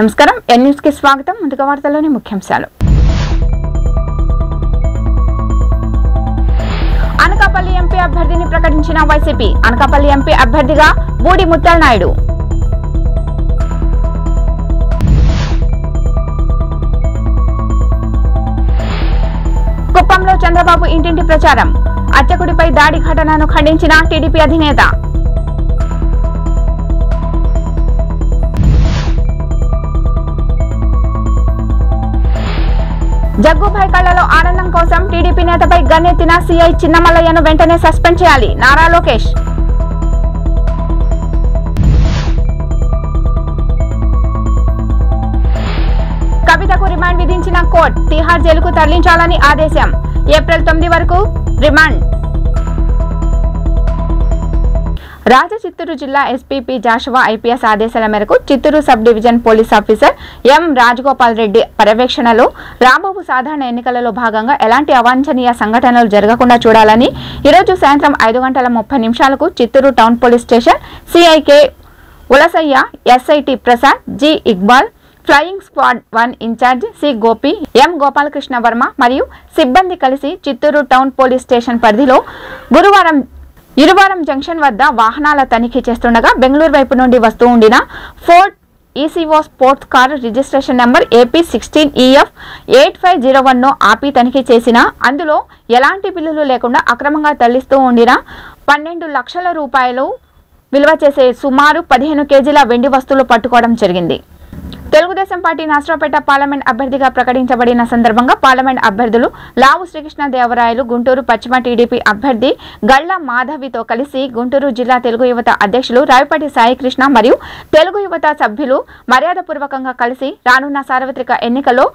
నమస్కారం ఎన్ న్యూస్ కి స్వాగతం. ముందుగా వార్తల్లోని ముఖ్యాంశాలు. అనకాపల్లి ఎంపీ అభ్యర్థిని ప్రకటించిన వైసీపీ. అనకాపల్లి ఎంపీ అభ్యర్థిగా బూడి ముత్యాల నాయుడు. కుప్పంలో చంద్రబాబు ఇంటింటి ప్రచారం. అర్చకుడిపై దాడి ఘటనను ఖండించిన టీడీపీ అధినేత. జగ్గుభాయ్ కళ్లలో ఆనందం కోసం టీడీపీ నేతపై గన్నెత్తిన సీఐ చిన్నమల్లయ్యను వెంటనే సస్పెండ్ చేయాలి నారా లోకేష్. కవితకు రిమాండ్ విధించిన కోర్టు తిహార్ జైలుకు తరలించాలని ఆదేశం. ఏప్రిల్ 9 వరకు రిమాండ్. చిత్తూరు జిల్లా ఎస్పీపీ జాషువా ఐపీఎస్ ఆదేశాల మేరకు Chittoor sub division police officer M Rajagopal Reddy పర్యవేక్షణలో రాబోవు సాధారణ ఎన్నికలలో భాగంగా ఎలాంటి అవాంఛనీయ సంఘటనలు జరగకుండా చూడాలని ఈరోజు సాయంత్రం 5:30 చిత్తూరు టౌన్ పోలీస్ స్టేషన్ సిఐకే Ulasayya, SIT Prasad, G Iqbal, flying squad 1 incharge C Gopi, M Gopalakrishna Varma మరియు సిబ్బంది కలిసి చిత్తూరు టౌన్ పోలీస్ స్టేషన్ పరిధిలో గురువారం ఇరువారం జంక్షన్ వద్ద వాహనాల తనిఖీ చేస్తుండగా బెంగళూరు వైపు నుండి వస్తూ ఉండిన Ford eco sports car registration number AP16EF 8501ను ఆపి తనిఖీ చేసిన అందులో ఎలాంటి బిల్లులు లేకుండా అక్రమంగా తరలిస్తూ ఉండిన 12 లక్షల రూపాయలు విలువ చేసే సుమారు 15 కేజీల వెండి వస్తువులు పట్టుకోవడం జరిగింది. తెలుగుదేశం పార్టీ నర్సరావుపేట పార్లమెంట్ అభ్యర్థిగా ప్రకటించబడిన సందర్భంగా పార్లమెంట్ అభ్యర్థులు లావు శ్రీకృష్ణదేవరాయలు, గుంటూరు పశ్చిమ టీడీపీ అభ్యర్థి గళ్ల మాధవితో కలిసి గుంటూరు జిల్లా తెలుగు యువత అధ్యక్షులు రావిపాటి సాయికృష్ణ మరియు తెలుగు యువత సభ్యులు మర్యాదపూర్వకంగా కలిసి రానున్న సార్వత్రిక ఎన్నికల్లో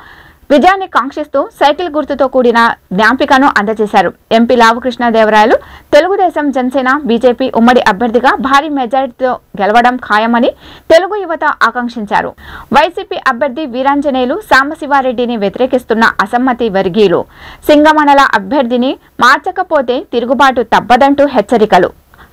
విజయాన్ని కాంక్షిస్తూ సైకిల్ గుర్తుతో కూడిన జ్ఞాపికను అందజేశారు. ఎంపీ లావు కృష్ణదేవరాయలు తెలుగుదేశం, జనసేన, బీజేపీ ఉమ్మడి అభ్యర్థిగా భారీ మెజారిటీతో గెలవడం ఖాయమని తెలుగు యువత ఆకాంక్షించారు. వైసీపీ అభ్యర్థి వీరాంజనేయులు సాంబశివారెడ్డిని వ్యతిరేకిస్తున్న అసమ్మతి వర్గీయులు సింగమణల అభ్యర్థిని మార్చకపోతే తిరుగుబాటు తప్పదంటూ హెచ్చరికలు.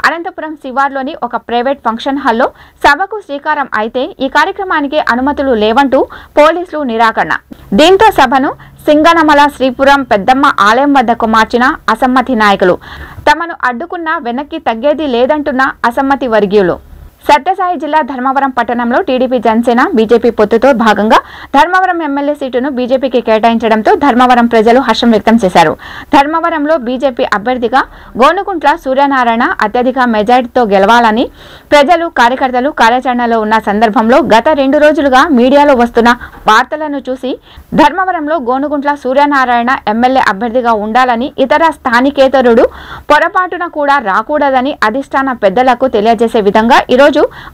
అనంతపురం శివార్లోని ఒక ప్రైవేట్ ఫంక్షన్ హాల్లో సభకు శ్రీకారం అయితే ఈ కార్యక్రమానికి అనుమతులు లేవంటూ పోలీసులు నిరాకరణ. దీంతో సభను సింగనమల శ్రీపురం పెద్దమ్మ ఆలయం వద్దకు మార్చిన అసమ్మతి నాయకులు. తమను అడ్డుకున్నా వెనక్కి తగ్గేది లేదంటున్న అసమ్మతి వర్గీయులు. సత్యసాయి జిల్లా ధర్మవరం పట్టణంలో టీడీపీ, జనసేన, బీజేపీ పొత్తుతో భాగంగా ధర్మవరం ఎమ్మెల్యే సీటును బీజేపీకి కేటాయించడంతో ధర్మవరం ప్రజలు హర్షం వ్యక్తం చేశారు. ధర్మవరంలో బీజేపీ అభ్యర్థిగా గోనుగుంట్ల సూర్యనారాయణ అత్యధిక మెజారిటీతో గెలవాలని ప్రజలు, కార్యకర్తలు కార్యాచరణలో ఉన్న సందర్భంలో గత 2 రోజులుగా మీడియాలో వస్తున్న వార్తలను చూసి ధర్మవరంలో గోనుగుంట్ల సూర్యనారాయణ ఎమ్మెల్యే అభ్యర్థిగా ఉండాలని, ఇతర స్థానికేతరుడు పొరపాటున కూడా రాకూడదని అధిష్టాన పెద్దలకు తెలియజేసే విధంగా ఈరోజు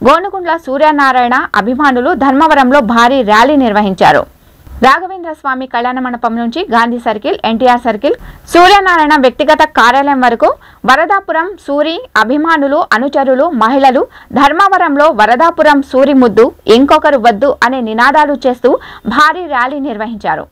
గోనుగుంట్ల సూర్యనారాయణ అభిమానులు ధర్మవరంలో భారీ ర్యాలీ నిర్వహించారు. రాఘవేంద్ర స్వామి కళ్యాణ మండపం నుంచి గాంధీ సర్కిల్, ఎన్టీఆర్ సర్కిల్, సూర్యనారాయణ వ్యక్తిగత కార్యాలయం వరకు వరదాపురం సూరి అభిమానులు, అనుచరులు, మహిళలు ధర్మవరంలో వరదాపురం సూరి ముద్దు ఇంకొకరు వద్దు అనే నినాదాలు చేస్తూ భారీ ర్యాలీ నిర్వహించారు.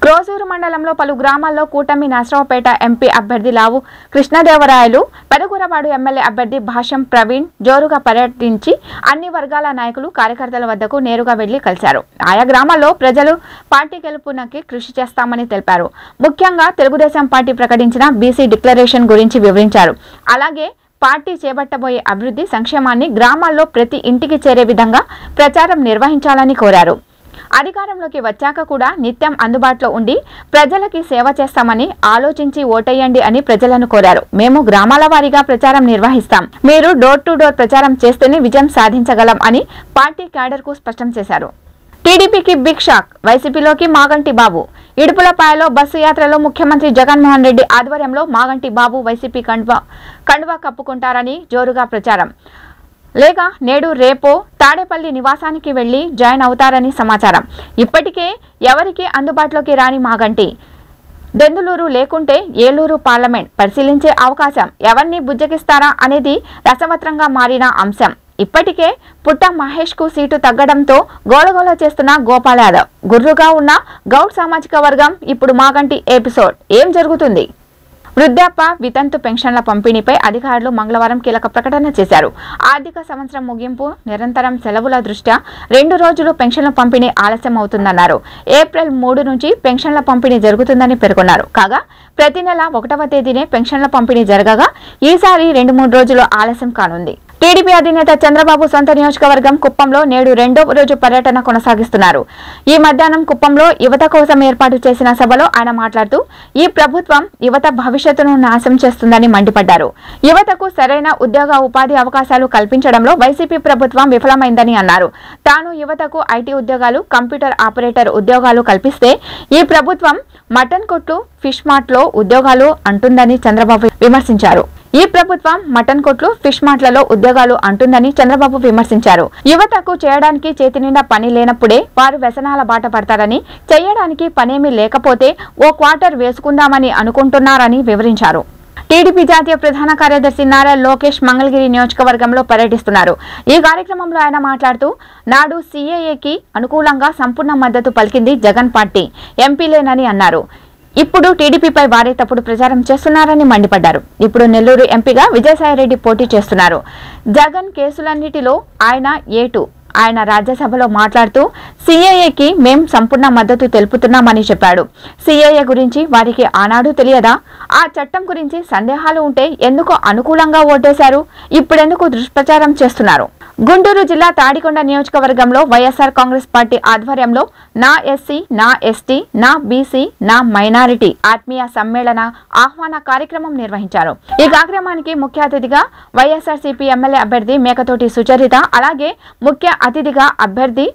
క్రోసూరు మండలంలో పలు గ్రామాల్లో కూటమి నర్సరావుపేట ఎంపీ అభ్యర్థి లావు కృష్ణదేవరాయలు, పెదకూరపాడు ఎమ్మెల్యే అభ్యర్థి భాష్యం ప్రవీణ్ జోరుగా పర్యటించి అన్ని వర్గాల నాయకులు, కార్యకర్తల వద్దకు నేరుగా వెళ్లి కలిశారు. ఆయా గ్రామాల్లో ప్రజలు పార్టీ గెలుపునకి కృషి చేస్తామని తెలిపారు. ముఖ్యంగా తెలుగుదేశం పార్టీ ప్రకటించిన బీసీ డిక్లరేషన్ గురించి వివరించారు. అలాగే పార్టీ చేపట్టబోయే అభివృద్ధి, సంక్షేమాన్ని గ్రామాల్లో ప్రతి ఇంటికి చేరే విధంగా ప్రచారం నిర్వహించాలని కోరారు. అధికారంలోకి వచ్చాక కూడా నిత్యం అందుబాటులో ఉండి ప్రజలకి సేవ చేస్తామని ఆలోచించి ఓటేయండి అని ప్రజలను కోరారు. మేము గ్రామాల వారీగా ప్రచారం నిర్వహిస్తాం. మీరు డోర్ టు డోర్ ప్రచారం చేస్తేనే విజయం సాధించగలం అని పార్టీ క్యాడర్ కు స్పష్టం చేశారు. టీడీపీకి బిగ్ షాక్. వైసీపీలోకి మాగంటి బాబు. ఇడుపులపాయలో బస్సు యాత్రలో ముఖ్యమంత్రి జగన్మోహన్ రెడ్డి ఆధ్వర్యంలో మాగంటి బాబు వైసీపీ కండువా కప్పుకుంటారని జోరుగా ప్రచారం. లేక నేడు రేపో తాడేపల్లి నివాసానికి వెళ్లి జాయిన్ అవుతారని సమాచారం. ఇప్పటికే ఎవరికి అందుబాటులోకి రాని మాగంటి దెందులూరు లేకుంటే ఏలూరు పార్లమెంట్ పరిశీలించే అవకాశం ఎవరిని బుజ్జగిస్తారా అనేది రసవత్రంగా మారిన అంశం. ఇప్పటికే పుట్ట మహేష్ కు సీటు తగ్గడంతో గోలగోల చేస్తున్న గోపాల్ యాదవ్ గుర్రుగా ఉన్న గౌడ్ సామాజిక వర్గం ఇప్పుడు మాగంటి ఎపిసోడ్ ఏం జరుగుతుంది? వృద్ధాప్య వితంతు పెన్షన్ల పంపిణీపై అధికారులు మంగళవారం కీలక ప్రకటన చేశారు. ఆర్థిక సంవత్సరం ముగింపు, నిరంతరం సెలవుల దృష్ట్యా 2 రోజులు పెన్షన్ల పంపిణీ ఆలస్యం అవుతుందన్నారు. ఏప్రిల్ 3 నుంచి పెన్షన్ల పంపిణీ జరుగుతుందని పేర్కొన్నారు. కాగా ప్రతి నెల 1వ తేదీనే పెన్షన్ల పంపిణీ జరగగా ఈసారి 2-3 రోజులు ఆలస్యం కానుంది. టీడీపీ అధినేత చంద్రబాబు సొంత నియోజకవర్గం కుప్పంలో నేడు 2వ రోజు పర్యటన కొనసాగిస్తున్నారు. ఈ మధ్యాహ్నం కుప్పంలో యువత కోసం ఏర్పాటు చేసిన సభలో ఆయన మాట్లాడుతూ ఈ ప్రభుత్వం యువత భవిష్యత్తును నాశనం చేస్తుందని మండిపడ్డారు. యువతకు సరైన ఉద్యోగ ఉపాధి అవకాశాలు కల్పించడంలో వైసీపీ ప్రభుత్వం విఫలమైందని అన్నారు. తాను యువతకు ఐటీ ఉద్యోగాలు, కంప్యూటర్ ఆపరేటర్ ఉద్యోగాలు కల్పిస్తే ఈ ప్రభుత్వం మటన్ కొట్లు, ఫిష్ మార్ట్లో ఉద్యోగాలు అంటుందని చంద్రబాబు విమర్శించారు. ఈ ప్రభుత్వం మటన్ కొట్లు, ఫిష్ మార్ట్లలో ఉద్యోగాలు అంటుందని చంద్రబాబు విమర్శించారు. యువతకు చేయడానికి చేతి నిండా పని లేనప్పుడే వారు వ్యసనాల బాట పడతారని, చేయడానికి పనేమీ లేకపోతే ఓ క్వార్టర్ వేసుకుందామని అనుకుంటున్నారని వివరించారు. టీడీపీ జాతీయ ప్రధాన కార్యదర్శి నారా లోకేష్ మంగళగిరి నియోజకవర్గంలో పర్యటిస్తున్నారు. ఈ కార్యక్రమంలో ఆయన మాట్లాడుతూ నాడు సీఏఏకి అనుకూలంగా సంపూర్ణ మద్దతు పలికింది జగన్ పార్టీ ఎంపీలేనని అన్నారు. ఇప్పుడు టీడీపీపై వారే తప్పుడు ప్రచారం చేస్తున్నారని మండిపడ్డారు. ఇప్పుడు నెల్లూరు ఎంపీగా విజయసాయిరెడ్డి పోటీ చేస్తున్నారు. జగన్ కేసులన్నిటిలో ఆయన ఏటు. ఆయన రాజ్యసభలో మాట్లాడుతూ సీఏఏకి మేం సంపూర్ణ మద్దతు తెలుపుతున్నామని చెప్పాడు. సీఏఏ గురించి వారికి ఆనాడు తెలియదా? ఆ చట్టం గురించి సందేహాలు ఉంటే ఎందుకు అనుకూలంగా ఓటేశారు? ఇప్పుడెందుకు దుష్ప్రచారం చేస్తున్నారు? గుంటూరు జిల్లా తాడికొండ నియోజకవర్గంలో వైఎస్ఆర్ కాంగ్రెస్ పార్టీ ఆధ్వర్యంలో నా ఎస్సీ, నా ఎస్టీ, నా బీసీ, నా మైనారిటీ ఆత్మీయ సమ్మేళన ఆహ్వాన కార్యక్రమం నిర్వహించారు. ఈ కార్యక్రమానికి ముఖ్య అతిథిగా వైఎస్ఆర్సీపీ ఎమ్మెల్యే అభ్యర్థి మేకతోటి సుచరిత, అలాగే ముఖ్య అతిథిగా అభ్యర్థి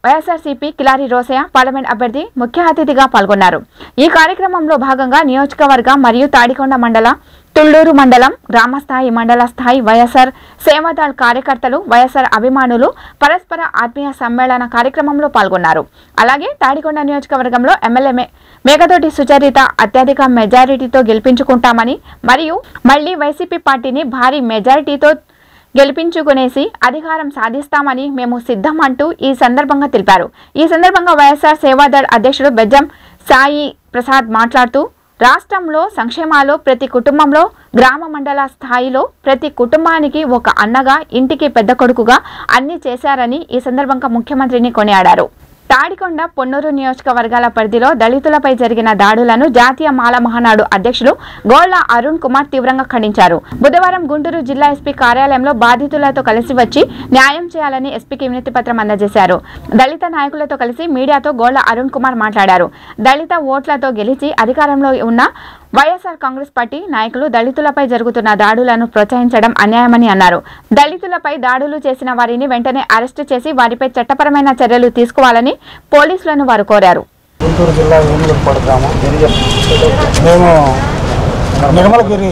వైఎస్ఆర్సీపీ కిలారి రోసయ్య, పార్లమెంట్ అభ్యర్థి ముఖ్య అతిథిగా పాల్గొన్నారు. ఈ కార్యక్రమంలో భాగంగా నియోజకవర్గ మరియు తాడికొండ మండల, తుళ్లూరు మండలం, గ్రామస్థాయి, మండల స్థాయి వైఎస్ఆర్ సేవాదళ్ కార్యకర్తలు, వైఎస్ఆర్ అభిమానులు పరస్పర ఆత్మీయ సమ్మేళన కార్యక్రమంలో పాల్గొన్నారు. అలాగే తాడికొండ నియోజకవర్గంలో ఎమ్మెల్యే మేకతోటి సుచరిత అత్యధిక మెజారిటీతో గెలిపించుకుంటామని మరియు మళ్లీ వైసీపీ పార్టీని భారీ మెజారిటీతో గెలిపించుకునేసి అధికారం సాధిస్తామని మేము సిద్ధం అంటూ ఈ సందర్భంగా తెలిపారు. ఈ సందర్భంగా వైఎస్ఆర్ సేవాదళ్ అధ్యక్షుడు బెజ్జం సాయి ప్రసాద్ మాట్లాడుతూ రాష్ట్రంలో సంక్షేమాలు ప్రతి కుటుంబంలో, గ్రామ మండల స్థాయిలో ప్రతి కుటుంబానికి ఒక అన్నగా, ఇంటికి పెద్ద కొడుకుగా అన్ని చేశారని ఈ సందర్భంగా ముఖ్యమంత్రిని కొనియాడారు. తాడికొండ, పొన్నూరు నియోజకవర్గాల పరిధిలో దళితులపై జరిగిన దాడులను జాతీయ మాల మహానాడు అధ్యక్షులు గోళ్ల అరుణ్ కుమార్ తీవ్రంగా ఖండించారు. బుధవారం గుంటూరు జిల్లా ఎస్పీ కార్యాలయంలో బాధితులతో కలిసి వచ్చి న్యాయం చేయాలని ఎస్పీకి వినతి పత్రం అందజేశారు. దళిత నాయకులతో కలిసి మీడియాతో గోళ్ల అరుణ్ కుమార్ మాట్లాడారు. దళిత ఓట్లతో గెలిచి అధికారంలో ఉన్న వైఎస్ఆర్ కాంగ్రెస్ పార్టీ నాయకులు దళితులపై జరుగుతున్న దాడులను ప్రోత్సహించడం అన్యాయమని అన్నారు. దళితులపై దాడులు చేసిన వారిని వెంటనే అరెస్టు చేసి వారిపై చట్టపరమైన చర్యలు తీసుకోవాలని పోలీసులను వారు కోరారు. గుంటూరు జిల్లా ఏనుగులపాడు గ్రామం. మేము నిర్మలగిరి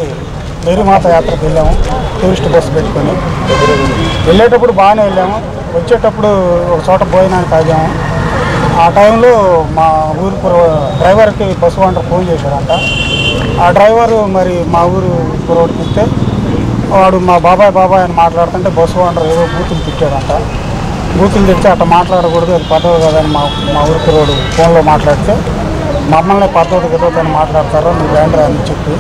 మేరీమాత యాత్రకు వెళ్ళాము. టూరిస్ట్ బస్సు పెట్టుకొని వెళ్ళేటప్పుడు బాగానే వెళ్ళాము. వచ్చేటప్పుడు ఒక చోట భోజనానికి ఆగాము. ఆ టైంలో మా ఊరు డ్రైవర్కి బస్సు ఓనర్ ఫోన్ చేశాడంట. ఆ డ్రైవరు మరి మా ఊరు కురవాడికి ఇస్తే వాడు మా బాబాయ్ అని మాట్లాడుతుంటే బస్సు ఓనర్ ఏదో బూతులు తిట్టాడంట. బూతులు తెచ్చి అట్లా మాట్లాడకూడదు, అది పద్ధతి కదని మా ఊరు కురవాడు ఫోన్లో మాట్లాడితే మమ్మల్ని పద్ధతి కుదరదని మాట్లాడతారో నువ్వు వేండ్రా అని చెప్పి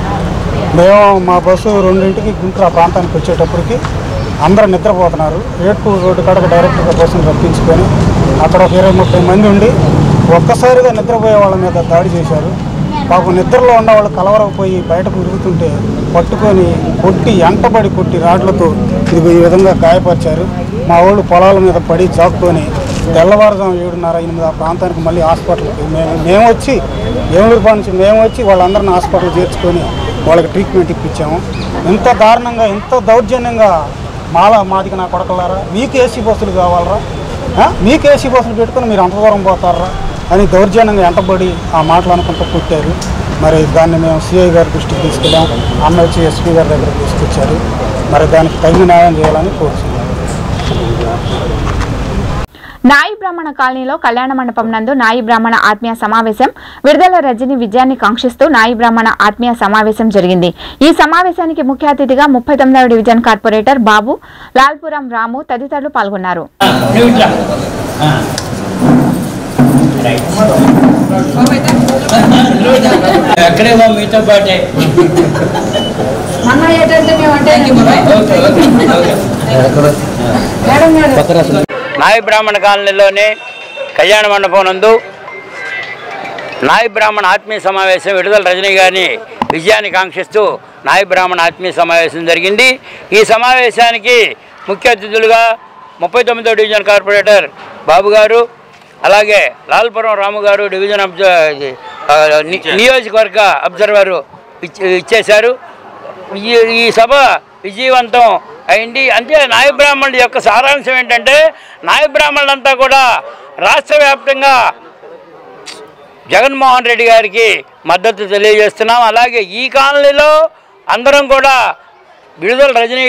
మేము మా బస్సు 2ంటికి గుంటూరు ఆ ప్రాంతానికి వచ్చేటప్పటికి అందరూ నిద్రపోతున్నారు. ఏట్పూర్ రోడ్డు కాడకు డైరెక్ట్గా బస్సును రప్పించుకొని అక్కడ ఒక 20-30 మంది ఉండి ఒక్కసారిగా నిద్రపోయే వాళ్ళ మీద దాడి చేశారు. పాపం నిద్రలో ఉన్న వాళ్ళు కలవరకపోయి బయటకు ఉరుగుతుంటే పట్టుకొని కొట్టి, ఎంటబడి కొట్టి రాడ్లతో ఇది ఈ విధంగా గాయపరిచారు. మా వాళ్ళు పొలాల మీద పడి చాక్కొని తెల్లవారుజాము 7:30-8 ఆ ప్రాంతానికి మళ్ళీ హాస్పిటల్కి మేము వచ్చి ఏలూరుపాడు నుంచి మేము వచ్చి వాళ్ళందరినీ హాస్పిటల్ చేర్చుకొని వాళ్ళకి ట్రీట్మెంట్ ఇప్పించాము. ఇంత దారుణంగా, ఇంత దౌర్జన్యంగా మాదికి నా కొడకలారా, మీకు ఏసీ బస్సులు కావాలరా, మీకు ఏసీ బస్సులు పెట్టుకొని మీరు అంత దూరం పోతారా అని దౌర్జన్యంగా ఎంటబడి ఆ మాటలు అనుకుంటూ పుట్టారు. మరి దాన్ని మేము సిఐ గారి దృష్టికి తీసుకెళ్ళాం. అన్న వచ్చి ఎస్పీ గారి దగ్గర తీసుకొచ్చారు. మరి దానికి తగిన న్యాయం చేయాలని కోరుతున్నాం. నాయి బ్రాహ్మణ కాలనీలో కళ్యాణ మండపం నందు నాయి బ్రాహ్మణ ఆత్మీయ సమావేశం విడుదల రజని విజయాన్ని కాంక్షిస్తూ నాయి బ్రాహ్మణ ఆత్మీయ సమావేశం జరిగింది. ఈ సమావేశానికి ముఖ్య అతిథిగా 39వ డివిజన్ కార్పొరేటర్ బాబు, లాల్పురం రాము తదితరులు పాల్గొన్నారు. నాయి బ్రాహ్మణ కాలనీలోని కళ్యాణ మండపం నందు నాయి బ్రాహ్మణ ఆత్మీయ సమావేశం విడుదల రజనీ గారిని విజయాన్ని కాంక్షిస్తూ నాయి బ్రాహ్మణ ఆత్మీయ సమావేశం జరిగింది. ఈ సమావేశానికి ముఖ్య అతిథులుగా 39వ డివిజన్ కార్పొరేటర్ బాబు గారు, అలాగే లాల్పురం రాము గారు డివిజన్ నియోజకవర్గ అబ్జర్వరు ఇచ్చేశారు. ఈ సభ విజయవంతం అయింది. అంటే నాయ బ్రాహ్మణుల యొక్క సారాంశం ఏంటంటే, నాయ బ్రాహ్మణులంతా కూడా రాష్ట్ర వ్యాప్తంగా జగన్మోహన్ రెడ్డి గారికి మద్దతు తెలియజేస్తున్నాం. అలాగే ఈ కాలనీలో అందరం కూడా విడుదల రజనీ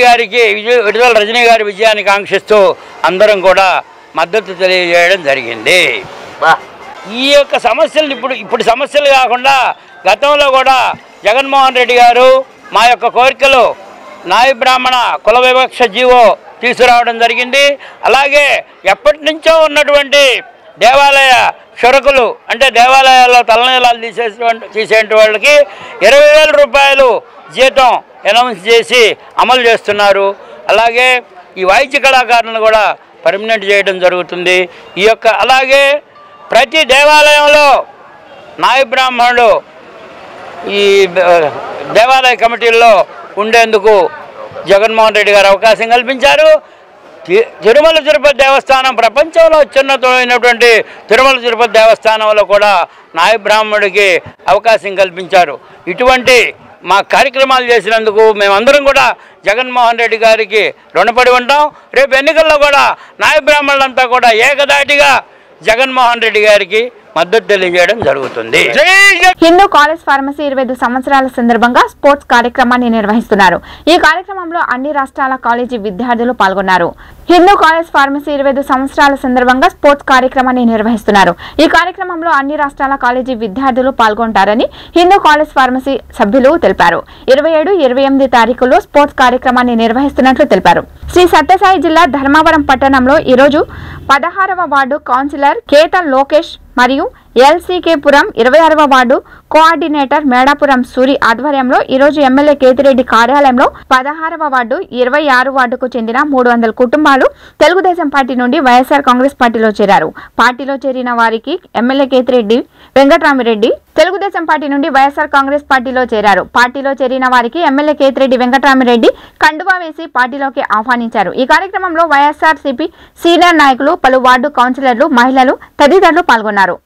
గారి విజయాన్ని కాంక్షిస్తూ అందరం కూడా మద్దతు తెలియజేయడం జరిగింది. ఈ యొక్క సమస్యలు ఇప్పుడు సమస్యలు కాకుండా గతంలో కూడా జగన్మోహన్ రెడ్డి గారు మా యొక్క కోరికలు నాయ బ్రాహ్మణ కుల వివక్ష జీవో తీసుకురావడం జరిగింది. అలాగే ఎప్పటి నుంచో ఉన్నటువంటి దేవాలయ షురకులు, అంటే దేవాలయాల్లో తలనీలాలు తీసేటువంటి వాళ్ళకి 20,000 రూపాయలు జీతం అనౌన్స్ చేసి అమలు చేస్తున్నారు. అలాగే ఈ వాయిద్య కళాకారులను కూడా పర్మనెంట్ చేయడం జరుగుతుంది. అలాగే ప్రతి దేవాలయంలో నాయ బ్రాహ్మణుడు ఈ దేవాలయ కమిటీల్లో ఉండేందుకు జగన్మోహన్ రెడ్డి గారు అవకాశం కల్పించారు. తిరుమల తిరుపతి దేవస్థానం ప్రపంచంలో అత్యున్నతమైనటువంటి తిరుమల తిరుపతి దేవస్థానంలో కూడా నాయ బ్రాహ్మణుడికి అవకాశం కల్పించారు. ఇటువంటి మా కార్యక్రమాలు చేసినందుకు మేమందరం కూడా జగన్మోహన్ రెడ్డి గారికి రుణపడి ఉంటాం. రేపు ఎన్నికల్లో కూడా నాయ బ్రాహ్మణులంతా కూడా ఏకదాటిగా జగన్మోహన్ రెడ్డి గారికి మద్దతు తెలియజేయడం జరుగుతుంది. హిందూ కాలేజ్ ఫార్మసీ 25 సంవత్సరాల సందర్భంగా స్పోర్ట్స్ కార్యక్రమాన్ని నిర్వహిస్తున్నారు. ఈ కార్యక్రమంలో అన్ని రాష్ట్రాల కాలేజీ విద్యార్థులు పాల్గొన్నారు. హిందూ కాలేజ్ ఫార్మసీ 25 సంవత్సరాల సందర్భంగా స్పోర్ట్స్ కార్యక్రమాన్ని నిర్వహిస్తున్నారు. ఈ కార్యక్రమంలో అన్ని రాష్ట్రాల కాలేజీ విద్యార్థులు పాల్గొంటారని హిందూ కాలేజ్ ఫార్మసీ సభ్యులు తెలిపారు. 27, 28 తారీఖుల్లో స్పోర్ట్స్ కార్యక్రమాన్ని నిర్వహిస్తున్నట్లు తెలిపారు. శ్రీ సత్యసాయి జిల్లా ధర్మవరం పట్టణంలో ఈరోజు 16వ వార్డు కౌన్సిలర్ కేతన్ లోకేష్ మరియు ఎల్సీకేపురం 26వ వార్డు కోఆర్డినేటర్ మేడాపురం సూరి ఆధ్వర్యంలో ఈరోజు ఎమ్మెల్యే కేతిరెడ్డి కార్యాలయంలో 16వ వార్డు 26 వార్డుకు చెందిన 300 కుటుంబాలు తెలుగుదేశం పార్టీ నుండి వైఎస్ఆర్ కాంగ్రెస్ పార్టీలో చేరారు. పార్టీలో చేరిన వారికి ఎమ్మెల్యే కేతిరెడ్డి వెంకటరామిరెడ్డి తెలుగుదేశం పార్టీ నుండి వైఎస్ఆర్ కాంగ్రెస్ పార్టీలో చేరారు. పార్టీలో చేరిన వారికి ఎమ్మెల్యే కేతిరెడ్డి వెంకటరామిరెడ్డి కండువా వేసి పార్టీలోకి ఆహ్వానించారు. ఈ కార్యక్రమంలో వైఎస్ఆర్సీపీ సీనియర్ నాయకులు, పలు వార్డు కౌన్సిలర్లు, మహిళలు తదితరులు పాల్గొన్నారు.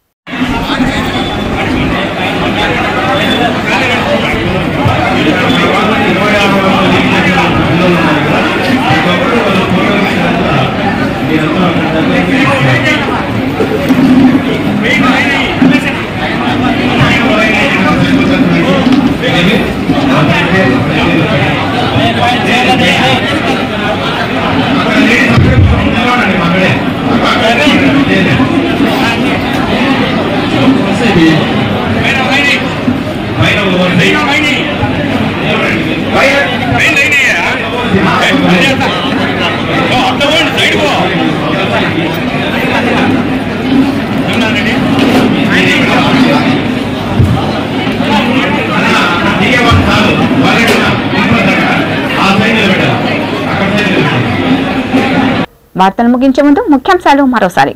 వార్తలు ముగించే ముందు ముఖ్యాంశాలు మరోసారి.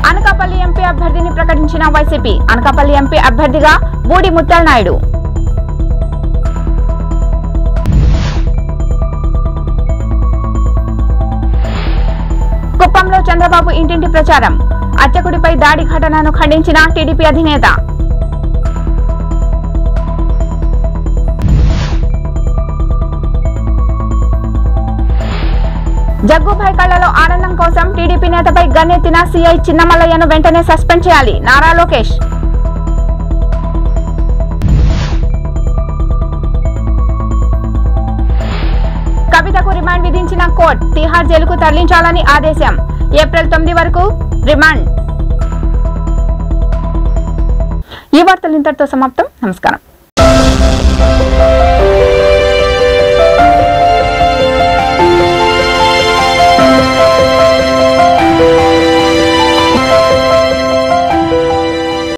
అనకాపల్లి ఎంపీ అభ్యర్థిని ప్రకటించిన వైసీపీ. అనకాపల్లి ఎంపీ అభ్యర్థిగా బూడి ముత్యాల నాయుడు. కుప్పంలో చంద్రబాబు ఇంటింటి ప్రచారం. అర్చకుడిపై దాడి ఘటనను ఖండించిన టీడీపీ అధినేత. జగ్గుభాయ్ కళ్లలో ఆనందం కోసం టీడీపీ నేతపై గన్నెత్తిన సీఐ చిన్నమల్లయ్యను వెంటనే సస్పెండ్ చేయాలి నారా లోకేష్. కవితకు రిమాండ్ విధించిన తేలిన కోర్టు తిహార్ జైలుకు తరలించాలని ఆదేశం. ఏప్రిల్ 9 వరకు రిమాండ్. ఈ వార్తలు ఇంతటితో సమాప్తం. నమస్కారం.